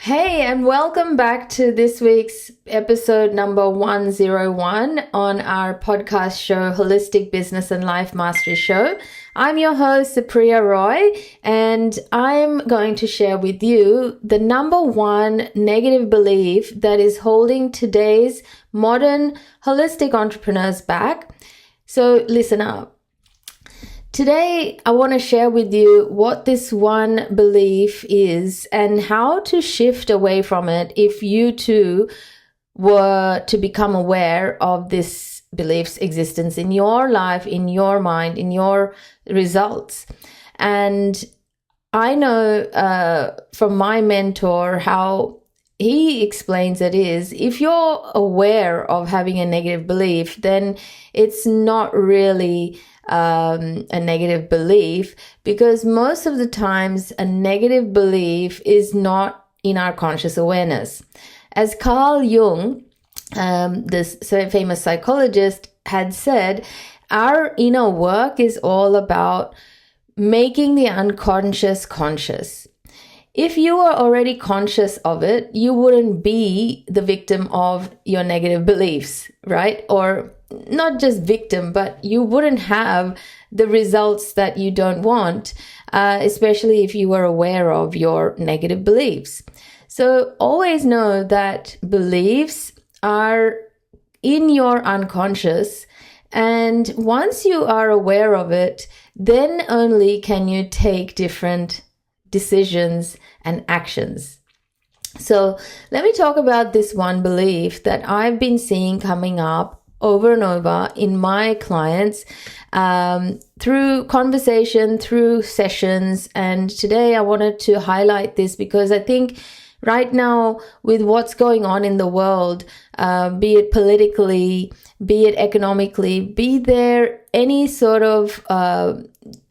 Hey, and welcome back to this week's episode number 101 on our podcast show, Holistic Business and Life Mastery Show. I'm your host, Supriya Roy, and I'm going to share with you the number one negative belief that is holding today's modern holistic entrepreneurs back. So listen up. Today, I want to share with you what this one belief is and how to shift away from it if you too were to become aware of this belief's existence in your life, in your mind, in your results. And I know from my mentor how he explains it is, if you're aware of having a negative belief, then it's not really a negative belief, because most of the times a negative belief is not in our conscious awareness. As Carl Jung, this famous psychologist, had said, our inner work is all about making the unconscious conscious. If you are already conscious of it, you wouldn't be the victim of your negative beliefs, right? Or not just victim, but you wouldn't have the results that you don't want, especially if you were aware of your negative beliefs. So always know that beliefs are in your unconscious, and once you are aware of it, then only can you take different decisions and actions. So let me talk about this one belief that I've been seeing coming up over and over in my clients through conversation, through sessions. And today I wanted to highlight this because I think right now, with what's going on in the world, be it politically, be it economically, be there any sort of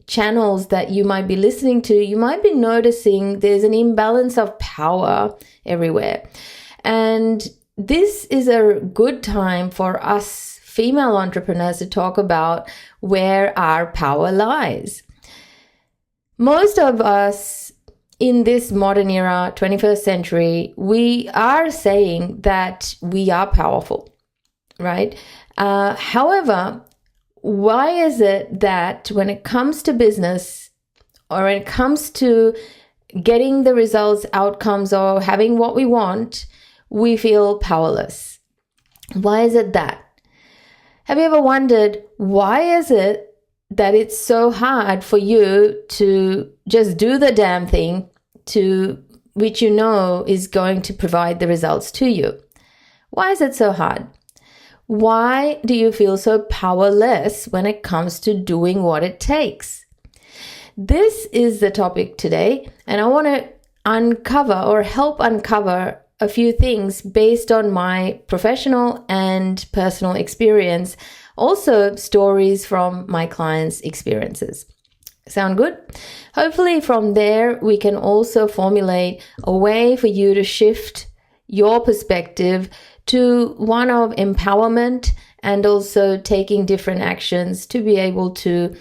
channels that you might be listening to, you might be noticing there's an imbalance of power everywhere. And this is a good time for us female entrepreneurs to talk about where our power lies. Most of us in this modern era, 21st century, we are saying that we are powerful, right? However, why is it that when it comes to business or when it comes to getting the results, outcomes, or having what we want, we feel powerless? Why is it that? Have you ever wondered why is it that it's so hard for you to just do the damn thing to which you know is going to provide the results to you? Why is it so hard? Why do you feel so powerless when it comes to doing what it takes? This is the topic today, and I want to uncover or help uncover a few things based on my professional and personal experience, also stories from my clients' experiences. Sound good? Hopefully from there we can also formulate a way for you to shift your perspective to one of empowerment and also taking different actions to be able to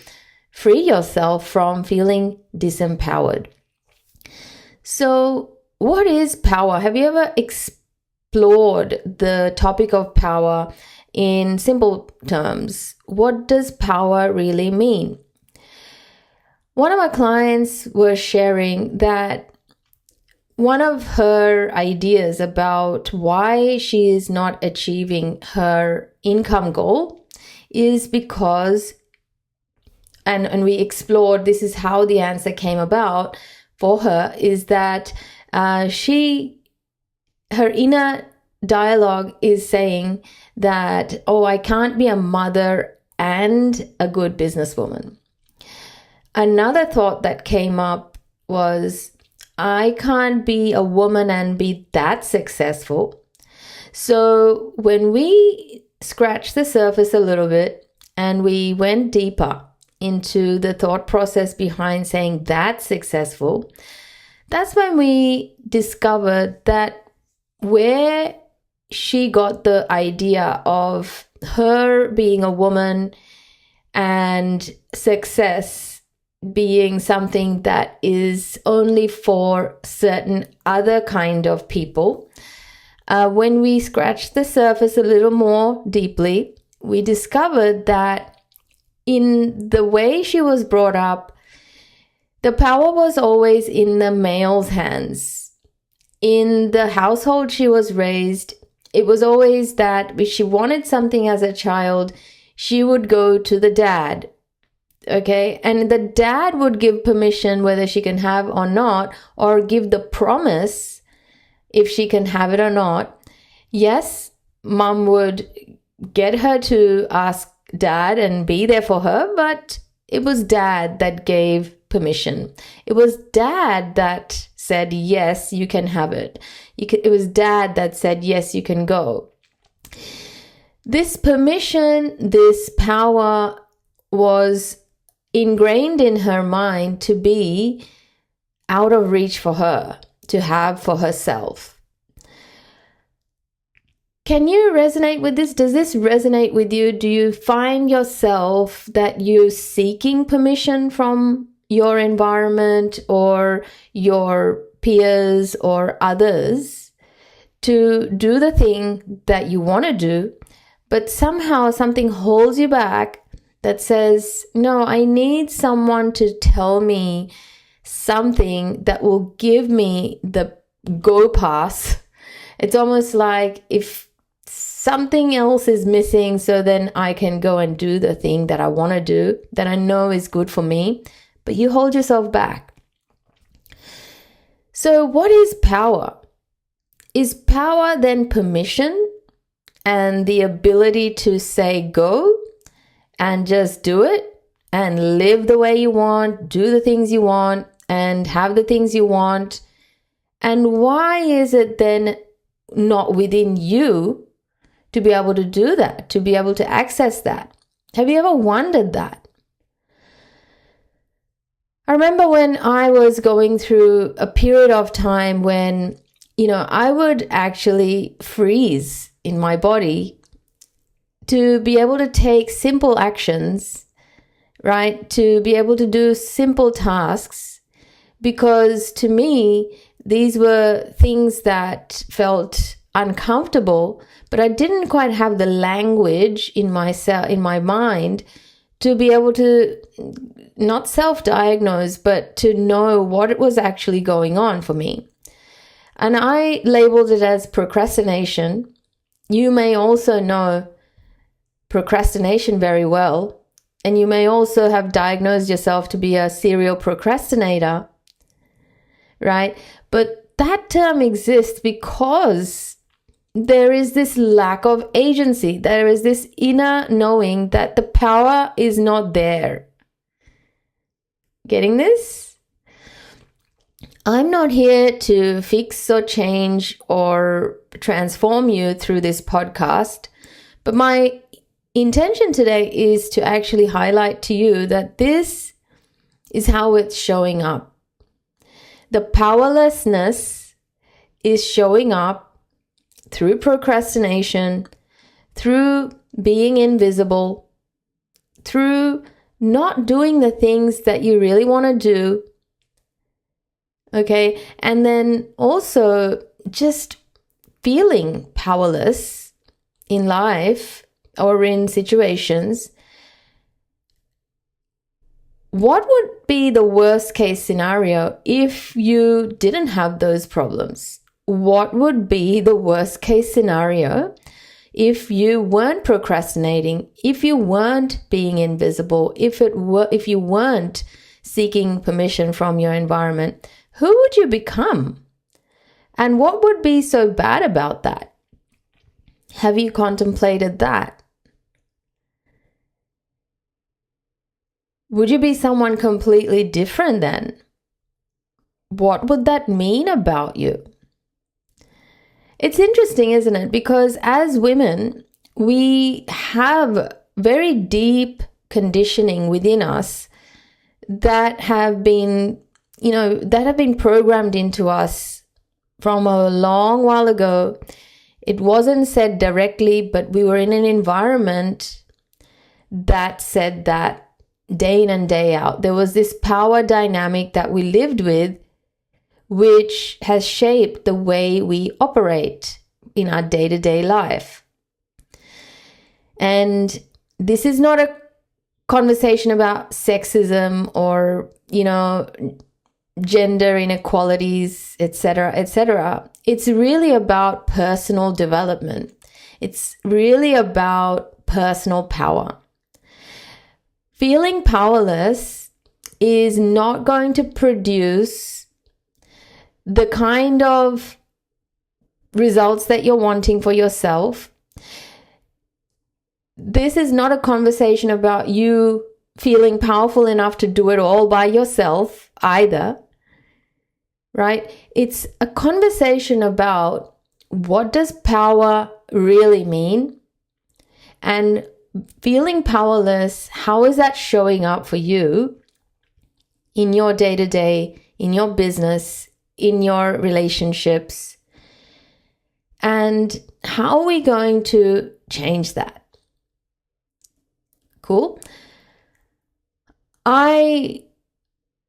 free yourself from feeling disempowered. So, what is power? Have you ever explored the topic of power in simple terms? What does power really mean? One of my clients was sharing that one of her ideas about why she is not achieving her income goal is because, and we explored, this is how the answer came about for her, is that her inner dialogue is saying that, oh, I can't be a mother and a good businesswoman. Another thought that came up was, I can't be a woman and be that successful. So when we scratched the surface a little bit and we went deeper into the thought process behind saying that's successful, that's when we discovered that where she got the idea of her being a woman and success being something that is only for certain other kind of people, when we scratched the surface a little more deeply, we discovered that in the way she was brought up, the power was always in the male's hands. In the household she was raised, it was always that if she wanted something as a child, she would go to the dad. Okay, and the dad would give permission whether she can have or not, or give the promise if she can have it or not. Yes, mom would get her to ask dad and be there for her, but it was dad that gave permission. It was dad that said, yes, you can have it. It was dad that said, yes, you can go. This permission, this power was ingrained in her mind to be out of reach for her, to have for herself. Can you resonate with this? Does this resonate with you? Do you find yourself that you're seeking permission from your environment or your peers or others to do the thing that you want to do, but somehow something holds you back that says, no, I need someone to tell me something that will give me the go pass. It's almost like if something else is missing, so then I can go and do the thing that I want to do, that I know is good for me, but you hold yourself back. So what is power? Is power then permission and the ability to say go and just do it and live the way you want, do the things you want, and have the things you want? And why is it then not within you to be able to do that, to be able to access that? Have you ever wondered that? I remember when I was going through a period of time when, I would actually freeze in my body to be able to take simple actions, right? To be able to do simple tasks, because to me, these were things that felt uncomfortable, but I didn't quite have the language in my mind to be able to not self-diagnose, but to know what was actually going on for me. And I labeled it as procrastination. You may also know procrastination very well, and you may also have diagnosed yourself to be a serial procrastinator, right? But that term exists because there is this lack of agency. There is this inner knowing that the power is not there. Getting this? I'm not here to fix or change or transform you through this podcast, but my intention today is to actually highlight to you that this is how it's showing up. The powerlessness is showing up through procrastination, through being invisible, through not doing the things that you really want to do. Okay, and then also just feeling powerless in life or in situations. What would be the worst case scenario if you didn't have those problems? What would be the worst case scenario if you weren't procrastinating, if you weren't being invisible, if you weren't seeking permission from your environment? Who would you become? And what would be so bad about that? Have you contemplated that? Would you be someone completely different then? What would that mean about you? It's interesting, isn't it? Because as women, we have very deep conditioning within us that have been programmed into us from a long while ago. It wasn't said directly, but we were in an environment that said that day in and day out. There was this power dynamic that we lived with, which has shaped the way we operate in our day-to-day life. And this is not a conversation about sexism or, gender inequalities, etc., etc. It's really about personal development. It's really about personal power. Feeling powerless is not going to produce the kind of results that you're wanting for yourself. This is not a conversation about you feeling powerful enough to do it all by yourself either, right? It's a conversation about what does power really mean, and feeling powerless, how is that showing up for you in your day-to-day, in your business, in your relationships, and how are we going to change that? Cool. I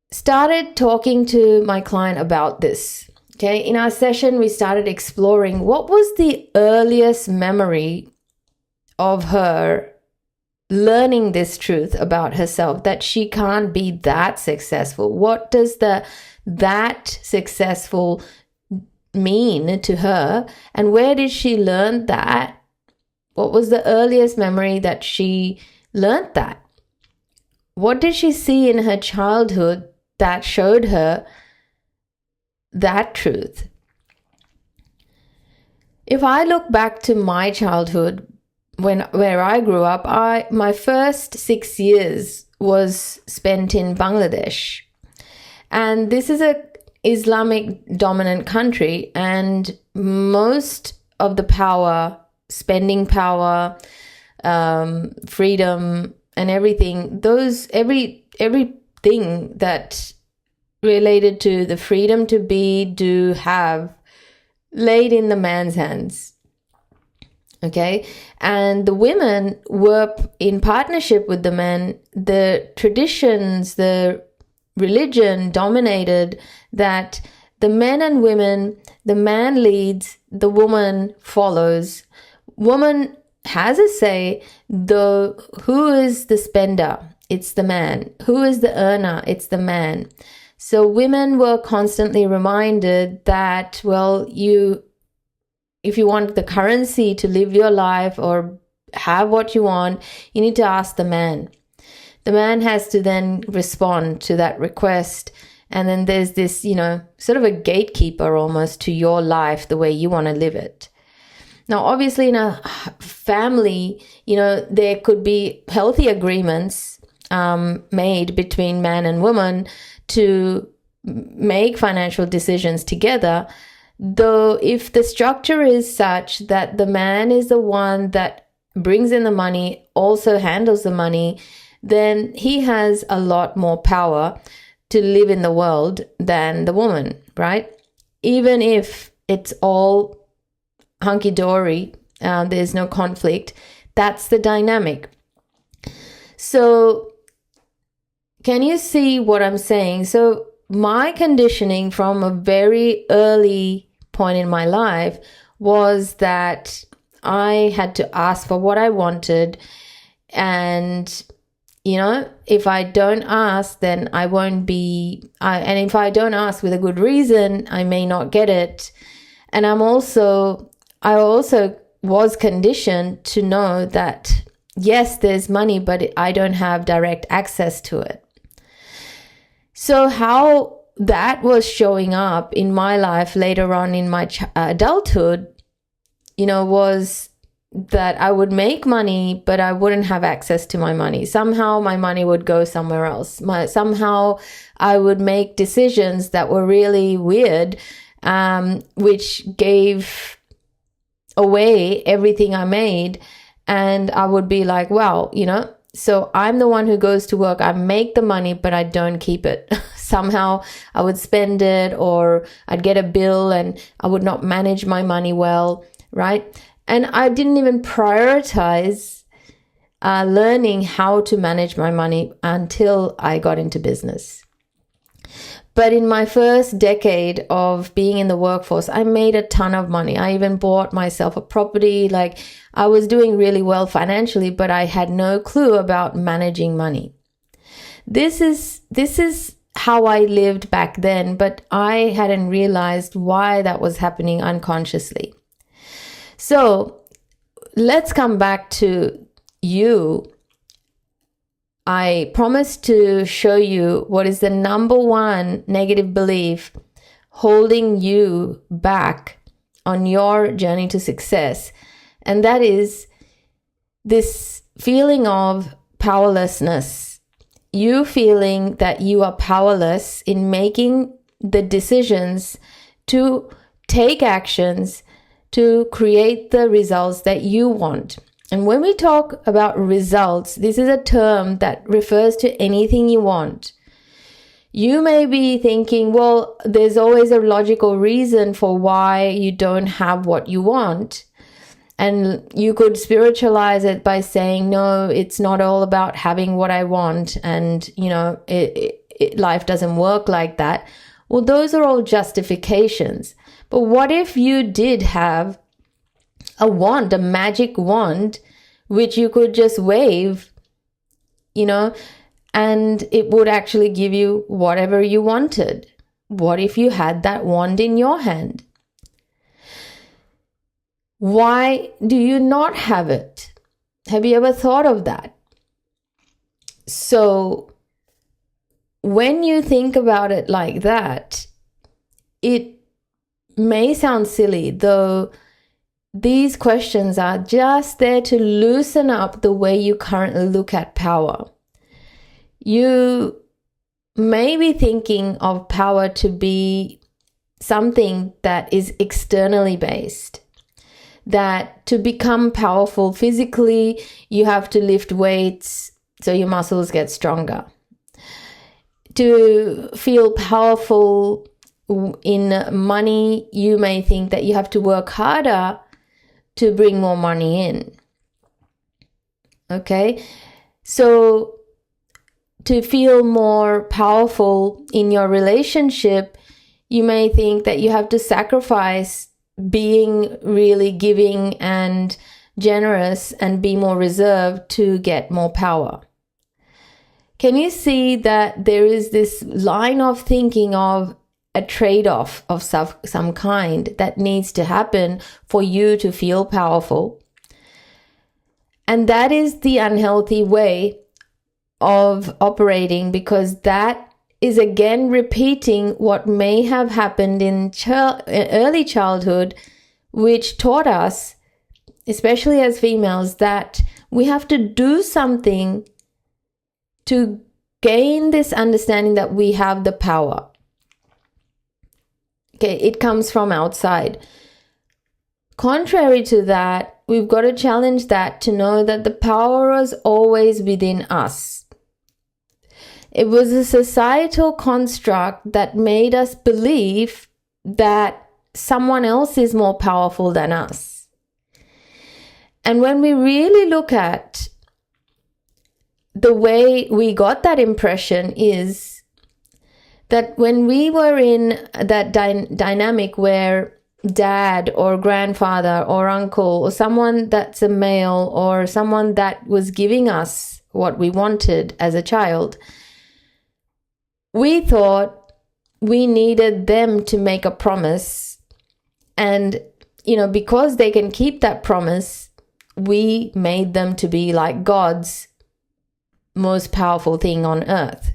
started talking to my client about this. Okay, in our session, we started exploring what was the earliest memory of her learning this truth about herself, that she can't be that successful. What does that successful mean to her? And where did she learn that? What was the earliest memory that she learned that? What did she see in her childhood that showed her that truth? If I look back to my childhood, where I grew up, my first 6 years was spent in Bangladesh. And this is a Islamic dominant country, and most of the power, spending power, freedom and everything, everything that related to the freedom to be, do, have, laid in the man's hands. Okay, and the women were in partnership with the men. The traditions, the religion dominated that the men and women, the man leads, the woman follows. Woman has a say, though who is the spender? It's the man. Who is the earner? It's the man. So women were constantly reminded that, well, if you want the currency to live your life or have what you want, you need to ask the man. The man has to then respond to that request. And then there's this, sort of a gatekeeper almost to your life, the way you want to live it. Now, obviously in a family, there could be healthy agreements made between man and woman to make financial decisions together. Though if the structure is such that the man is the one that brings in the money, also handles the money, then he has a lot more power to live in the world than the woman, right? Even if it's all hunky-dory, there's no conflict, that's the dynamic. So can you see what I'm saying? So my conditioning from a very early point in my life was that I had to ask for what I wanted, and if I don't ask, then I won't be, and if I don't ask with a good reason, I may not get it. And I also was conditioned to know that yes, there's money, but I don't have direct access to it. So how that was showing up in my life later on in my adulthood, was that I would make money, but I wouldn't have access to my money. Somehow my money would go somewhere else. Somehow I would make decisions that were really weird, which gave away everything I made. And I would be like, wow, so I'm the one who goes to work. I make the money, but I don't keep it. Somehow I would spend it, or I'd get a bill and I would not manage my money well, right? And I didn't even prioritize learning how to manage my money until I got into business. But in my first decade of being in the workforce, I made a ton of money. I even bought myself a property. Like, I was doing really well financially, but I had no clue about managing money. This is how I lived back then, but I hadn't realized why that was happening unconsciously. So let's come back to you. I promised to show you what is the number one negative belief holding you back on your journey to success. And that is this feeling of powerlessness. You feeling that you are powerless in making the decisions to take actions to create the results that you want. And when we talk about results, this is a term that refers to anything you want. You may be thinking, well, there's always a logical reason for why you don't have what you want. And you could spiritualize it by saying, no, it's not all about having what I want. And, life doesn't work like that. Well, those are all justifications. But what if you did have a wand, a magic wand, which you could just wave, and it would actually give you whatever you wanted? What if you had that wand in your hand? Why do you not have it? Have you ever thought of that? So when you think about it like that, it may sound silly, though these questions are just there to loosen up the way you currently look at power. You may be thinking of power to be something that is externally based. That to become powerful physically, you have to lift weights so your muscles get stronger. To feel powerful in money, you may think that you have to work harder to bring more money in. Okay? So to feel more powerful in your relationship, you may think that you have to sacrifice being really giving and generous and be more reserved to get more power. Can you see that there is this line of thinking of a trade-off of some kind that needs to happen for you to feel powerful? And that is the unhealthy way of operating, because that is again repeating what may have happened in early childhood, which taught us, especially as females, that we have to do something to gain this understanding that we have the power. Okay, it comes from outside. Contrary to that, we've got to challenge that to know that the power is always within us. It was a societal construct that made us believe that someone else is more powerful than us. And when we really look at the way we got that impression is that when we were in that dynamic where dad or grandfather or uncle or someone that's a male or someone that was giving us what we wanted as a child, we thought we needed them to make a promise. And, because they can keep that promise, we made them to be like God's most powerful thing on earth.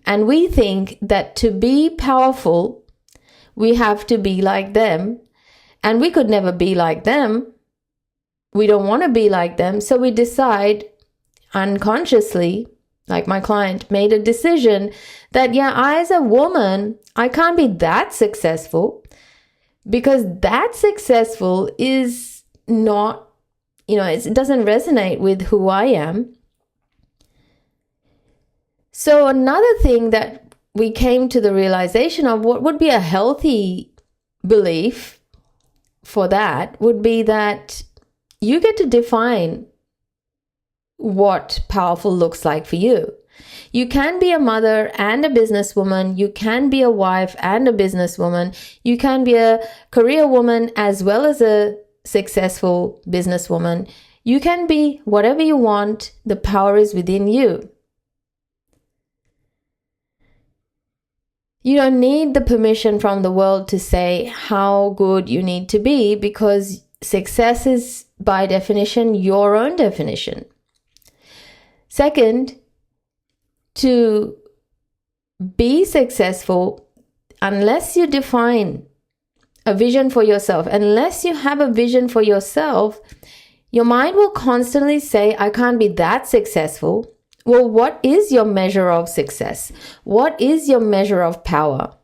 And we think that to be powerful, we have to be like them. And we could never be like them. We don't want to be like them. So we decide unconsciously, like my client made a decision that, I as a woman, I can't be that successful, because that successful is not, it doesn't resonate with who I am. So another thing that we came to the realization of, what would be a healthy belief for that would be that you get to define what powerful looks like for you. You can be a mother and a businesswoman. You can be a wife and a businesswoman. You can be a career woman as well as a successful businesswoman. You can be whatever you want. The power is within you. You don't need the permission from the world to say how good you need to be, because success is by definition your own definition. Second, to be successful, unless you define a vision for yourself, unless you have a vision for yourself, your mind will constantly say, I can't be that successful. Well, what is your measure of success? What is your measure of power?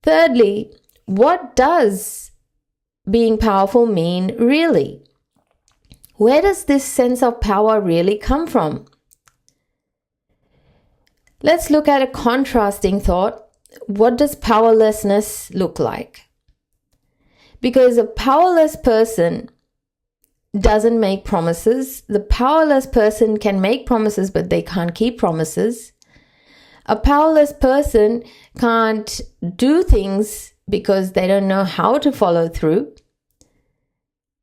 Thirdly, what does being powerful mean really? Where does this sense of power really come from? Let's look at a contrasting thought. What does powerlessness look like? Because a powerless person doesn't make promises. The powerless person can make promises, but they can't keep promises. A powerless person can't do things because they don't know how to follow through,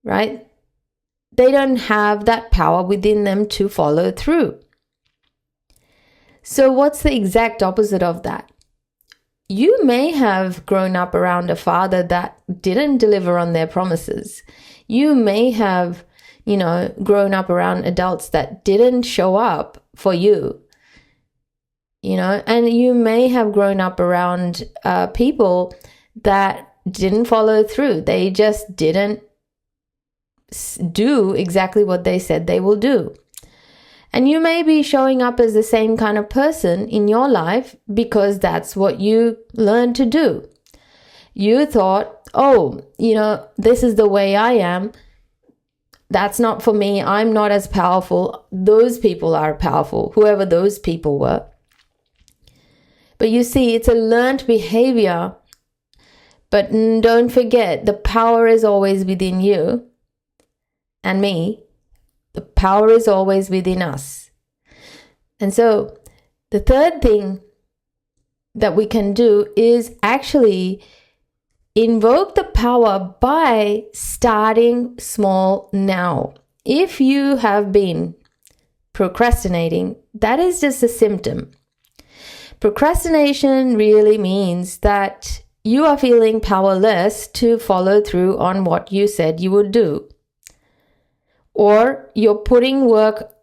right? They don't have that power within them to follow through. So what's the exact opposite of that? You may have grown up around a father that didn't deliver on their promises. You may have, grown up around adults that didn't show up for you, and you may have grown up around people that didn't follow through. They just didn't do exactly what they said they will do. And you may be showing up as the same kind of person in your life because that's what you learned to do. You thought, this is the way I am. That's not for me. I'm not as powerful. Those people are powerful, whoever those people were. But you see, it's a learned behavior. But don't forget, the power is always within you and me. The power is always within us. And so the third thing that we can do is actually invoke the power by starting small now. If you have been procrastinating, that is just a symptom. Procrastination really means that you are feeling powerless to follow through on what you said you would do. Or you're putting work,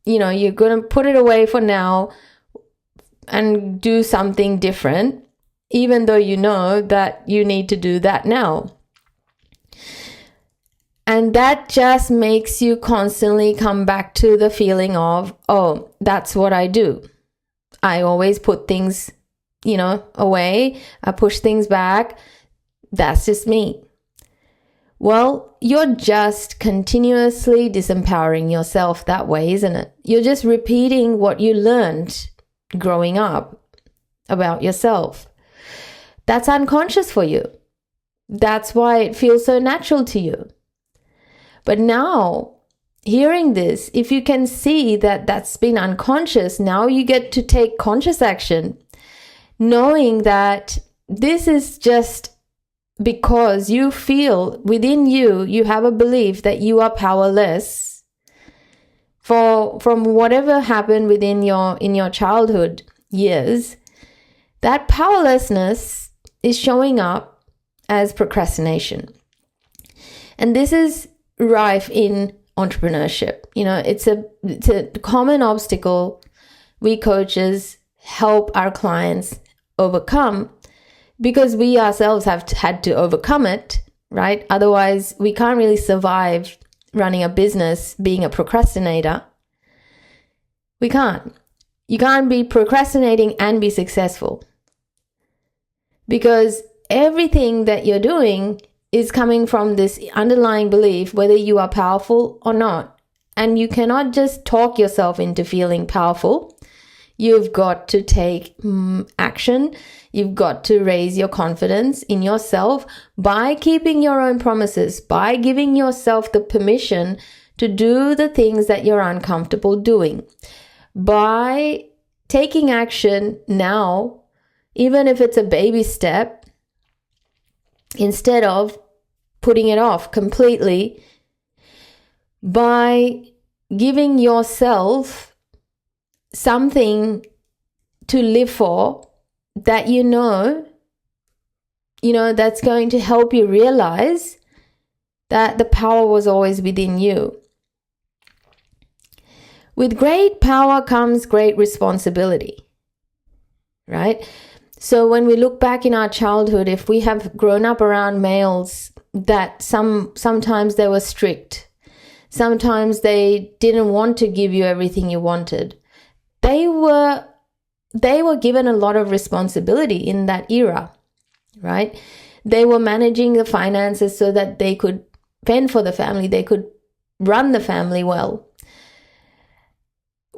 you're going to put it away for now and do something different, even though you know that you need to do that now. And that just makes you constantly come back to the feeling of, that's what I do. I always put things, away. I push things back. That's just me. Well, you're just continuously disempowering yourself that way, isn't it? You're just repeating what you learned growing up about yourself. That's unconscious for you. That's why it feels so natural to you. But now, hearing this, if you can see that that's been unconscious, now you get to take conscious action, knowing that this is just because you feel within you have a belief that you are powerless from whatever happened in your childhood years. That powerlessness is showing up as procrastination. And this is rife in entrepreneurship. It's a common obstacle we coaches help our clients overcome, because we ourselves have had to overcome it, right? Otherwise, we can't really survive running a business being a procrastinator. We can't. You can't be procrastinating and be successful, because everything that you're doing is coming from this underlying belief, whether you are powerful or not. And you cannot just talk yourself into feeling powerful. You've got to take action. You've got to raise your confidence in yourself by keeping your own promises, by giving yourself the permission to do the things that you're uncomfortable doing. By taking action now, even if it's a baby step, instead of putting it off completely, by giving yourself something to live for that you know that's going to help you realize that the power was always within you. With great power comes great responsibility, right? So when we look back in our childhood, if we have grown up around males that sometimes they were strict, sometimes they didn't want to give you everything you wanted, they were given a lot of responsibility in that era, right? They were managing the finances so that they could fend for the family, they could run the family well.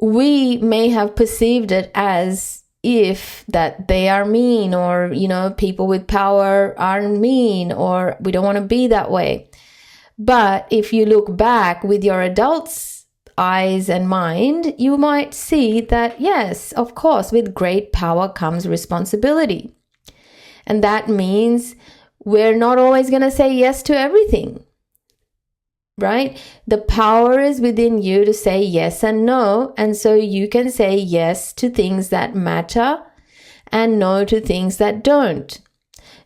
We may have perceived it as if that they are mean, or, people with power are mean, or we don't want to be that way. But if you look back with your adult's eyes and mind, you might see that, yes, of course, with great power comes responsibility. And that means we're not always going to say yes to everything, right? The power is within you to say yes and no. And so you can say yes to things that matter and no to things that don't.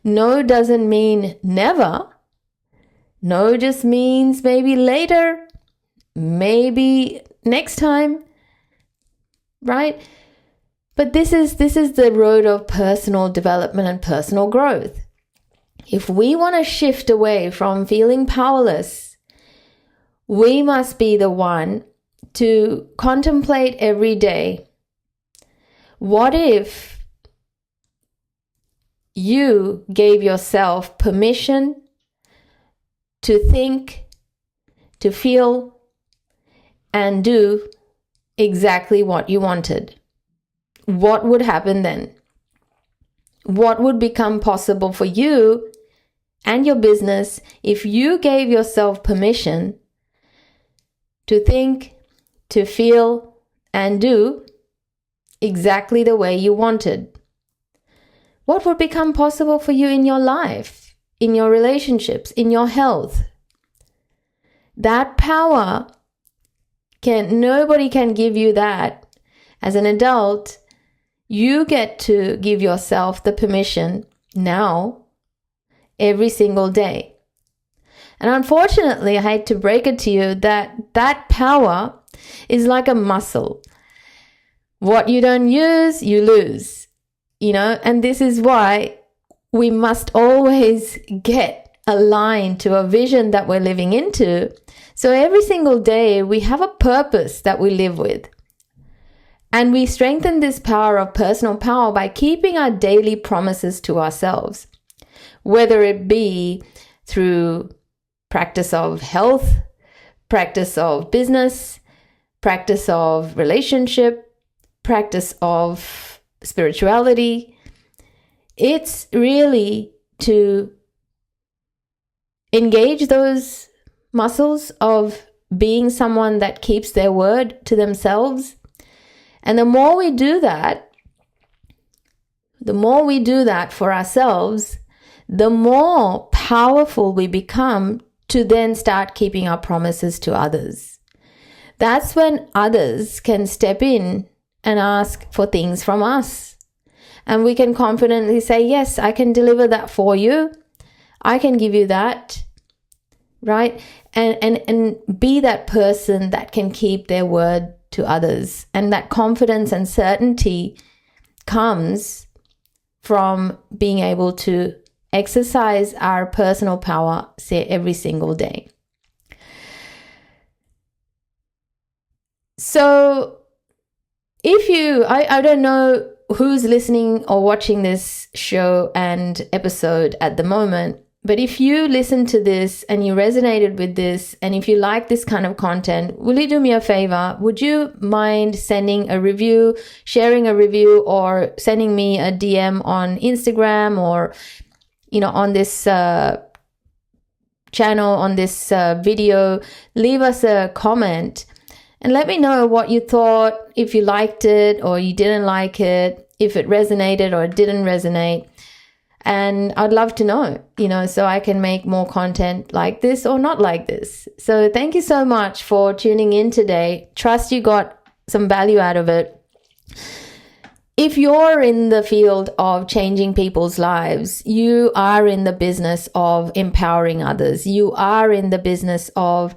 No doesn't mean never. No just means maybe later, maybe next time, right? But this is the road of personal development and personal growth. If we want to shift away from feeling powerless, we must be the one to contemplate every day. What if you gave yourself permission to think, to feel, and do exactly what you wanted? What would happen then? What would become possible for you and your business if you gave yourself permission to think, to feel, and do exactly the way you wanted? What would become possible for you in your life, in your relationships, in your health? That power, nobody can give you that. As an adult, you get to give yourself the permission now, every single day. And unfortunately, I hate to break it to you that power is like a muscle. What you don't use, you lose, and this is why we must always get aligned to a vision that we're living into. So every single day we have a purpose that we live with. And we strengthen this power of personal power by keeping our daily promises to ourselves, whether it be through practice of health, practice of business, practice of relationship, practice of spirituality. It's really to engage those muscles of being someone that keeps their word to themselves. And the more we do that for ourselves, the more powerful we become to then start keeping our promises to others. That's when others can step in and ask for things from us. And we can confidently say, yes, I can deliver that for you. I can give you that, right? And be that person that can keep their word to others. And that confidence and certainty comes from being able to exercise our personal power, say, every single day. So I don't know who's listening or watching this show and episode at the moment, but if you listen to this and you resonated with this, and if you like this kind of content, will you do me a favor? Would you mind sending a review, sharing a review, or sending me a DM on Instagram, or, on this channel, on this video, leave us a comment and let me know what you thought, if you liked it or you didn't like it, if it resonated or it didn't resonate. And I'd love to know, so I can make more content like this or not like this. So thank you so much for tuning in today. Trust you got some value out of it. If you're in the field of changing people's lives, you are in the business of empowering others. You are in the business of,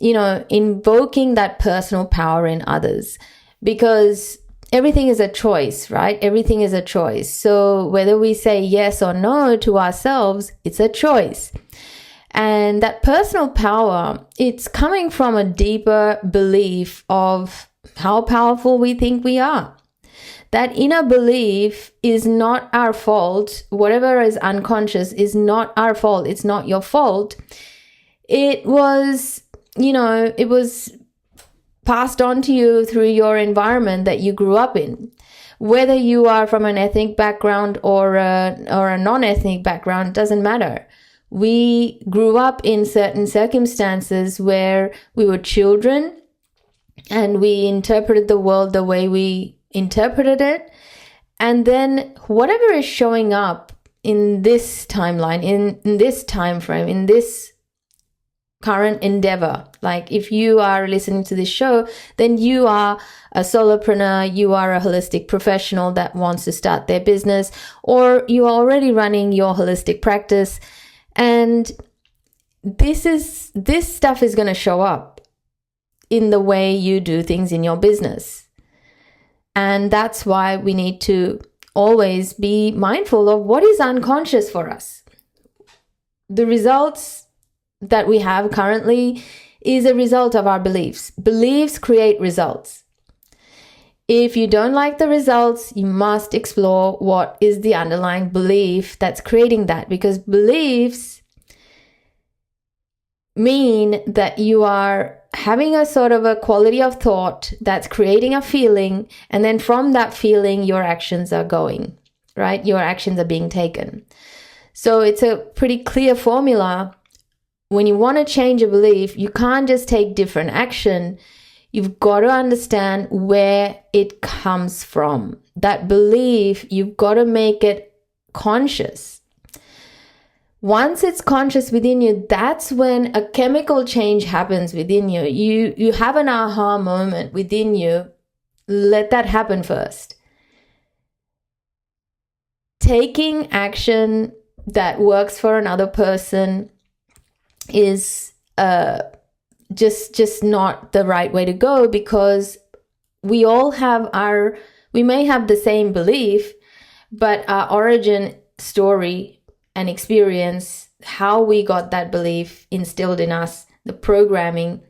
invoking that personal power in others, because everything is a choice, right? Everything is a choice. So whether we say yes or no to ourselves, it's a choice. And that personal power, it's coming from a deeper belief of how powerful we think we are. That inner belief is not our fault. Whatever is unconscious is not our fault. It's not your fault. It was, it was passed on to you through your environment that you grew up in. Whether you are from an ethnic background or a non-ethnic background, doesn't matter. We grew up in certain circumstances where we were children and we interpreted the world the way we interpreted it. And then whatever is showing up in this timeline, in this time frame, in this current endeavor, like if you are listening to this show, then you are a solopreneur, you are a holistic professional that wants to start their business, or you are already running your holistic practice. And this stuff is going to show up in the way you do things in your business. And that's why we need to always be mindful of what is unconscious for us. The results that we have currently is a result of our beliefs. Beliefs create results. If you don't like the results, you must explore what is the underlying belief that's creating that, because beliefs mean that you are having a sort of a quality of thought that's creating a feeling, and then from that feeling, your actions are going, right? Your actions are being taken. So it's a pretty clear formula. When you want to change a belief, you can't just take different action. You've got to understand where it comes from. That belief, you've got to make it conscious. Once it's conscious within you, that's when a chemical change happens within you. You have an aha moment within you. Let that happen first. Taking action that works for another person is just not the right way to go, because we all have we may have the same belief, but our origin story and experience, how we got that belief instilled in us, the programming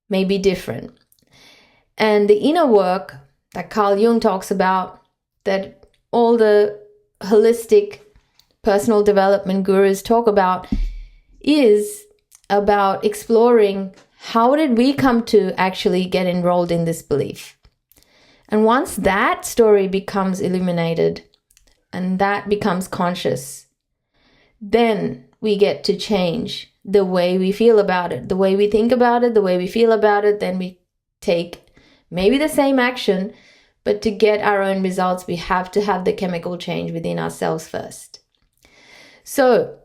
may be different. And the inner work that Carl Jung talks about, that all the holistic personal development gurus talk about, is about exploring how did we come to actually get enrolled in this belief. And once that story becomes illuminated and that becomes conscious, then we get to change the way we feel about it, the way we think about it, the way we feel about it. Then we take maybe the same action, but to get our own results, we have to have the chemical change within ourselves first. So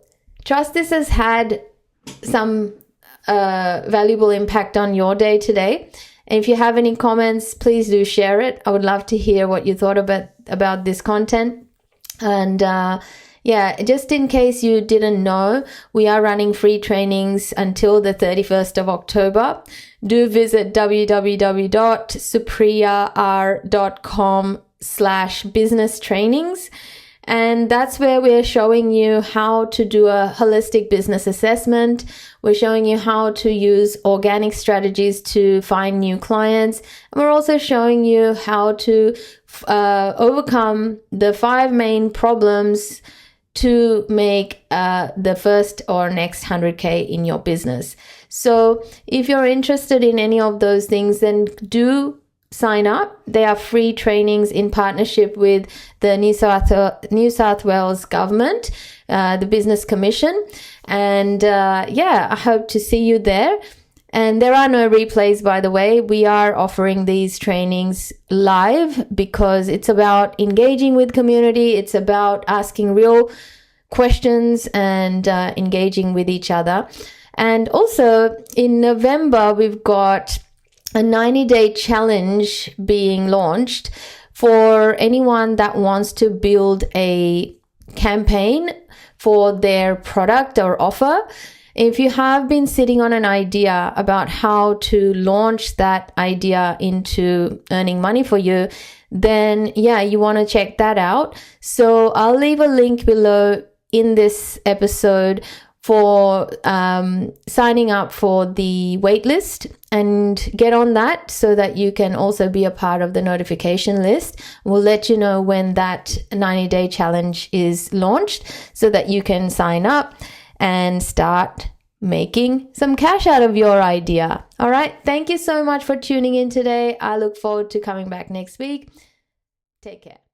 trust this has had some valuable impact on your day today. And if you have any comments, please do share it. I would love to hear what you thought about this content. And just in case you didn't know, we are running free trainings until the 31st of October. Do visit www.supriyar.com/business trainings. And that's where we're showing you how to do a holistic business assessment. We're showing you how to use organic strategies to find new clients. And we're also showing you how to overcome the 5 main problems to make the first or next 100K in your business. So if you're interested in any of those things, then do sign up. They are free trainings in partnership with the New South Wales government, the Business Commission. And I hope to see you there. And there are no replays, by the way. We are offering these trainings live because it's about engaging with community. It's about asking real questions and engaging with each other. And also in November, we've got a 90-day challenge being launched for anyone that wants to build a campaign for their product or offer. If you have been sitting on an idea about how to launch that idea into earning money for you, then you want to check that out. So I'll leave a link below in this episode for signing up for the waitlist, and get on that so that you can also be a part of the notification list. We'll let you know when that 90-day challenge is launched so that you can sign up and start making some cash out of your idea. All right. Thank you so much for tuning in today. I look forward to coming back next week. Take care.